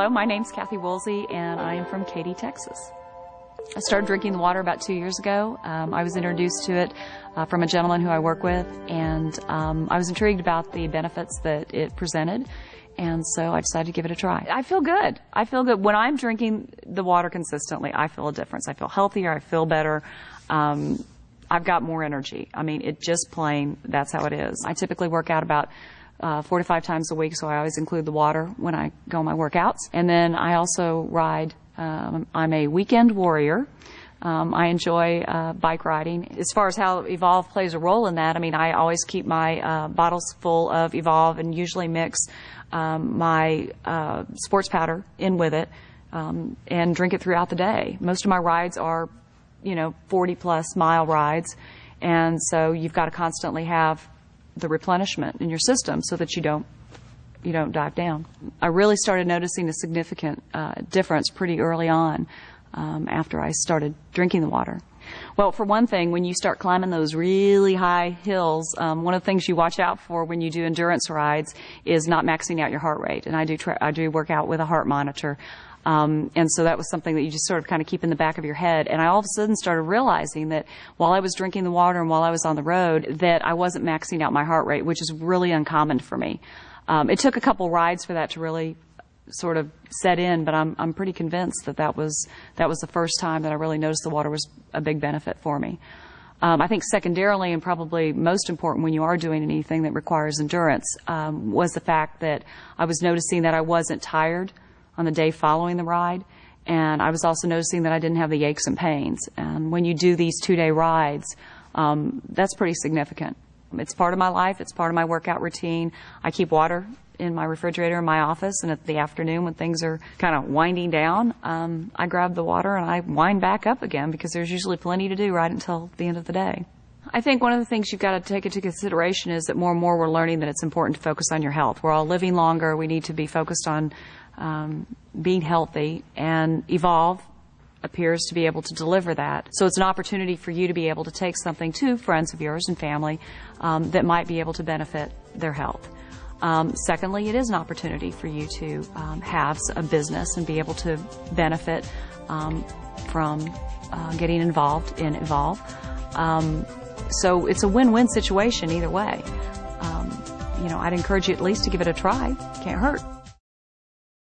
Hello, my name's Kathi Woolsey, and I am from Katy, Texas. I started drinking the water about 2 years ago. I was introduced to it from a gentleman who I work with, and I was intrigued about the benefits that it presented, and so I decided to give it a try. I feel good. I feel good. When I'm drinking the water consistently, I feel a difference. I feel healthier. I feel better. I've got more energy. I mean, it just plain, that's how it is. I typically work out about 4 to 5 times a week, so I always include the water when I go on my workouts. And then I also ride. I'm a weekend warrior. I enjoy bike riding. As far as how Evolv plays a role in that, I mean, I always keep my bottles full of Evolv and usually mix my sports powder in with it and drink it throughout the day. Most of my rides are, 40-plus mile rides, and so you've got to constantly have the replenishment in your system so that you don't dive down. I really started noticing a significant difference pretty early on after I started drinking the water. Well, for one thing, when you start climbing those really high hills, one of the things you watch out for when you do endurance rides is not maxing out your heart rate. And I do work out with a heart monitor. And so that was something that you just sort of kind of keep in the back of your head. And I all of a sudden started realizing that while I was drinking the water and while I was on the road, that I wasn't maxing out my heart rate, which is really uncommon for me. It took a couple rides for that to really sort of set in, but I'm pretty convinced that was the first time that I really noticed the water was a big benefit for me. I think secondarily, and probably most important when you are doing anything that requires endurance, was the fact that I was noticing that I wasn't tired on the day following the ride, and I was also noticing that I didn't have the aches and pains. And when you do these 2-day rides, that's pretty significant. It's part of my life. It's part of my workout routine. I keep water in my refrigerator in my office, and at the afternoon when things are kind of winding down, I grab the water and I wind back up again because there's usually plenty to do right until the end of the day. I think one of the things you've got to take into consideration is that more and more we're learning that it's important to focus on your health. We're all living longer. We need to be focused on being healthy, and Evolv appears to be able to deliver that. So it's an opportunity for you to be able to take something to friends of yours and family that might be able to benefit their health. Secondly, it is an opportunity for you to have a business and be able to benefit from getting involved in Evolv. So it's a win-win situation either way. I'd encourage you at least to give it a try. Can't hurt.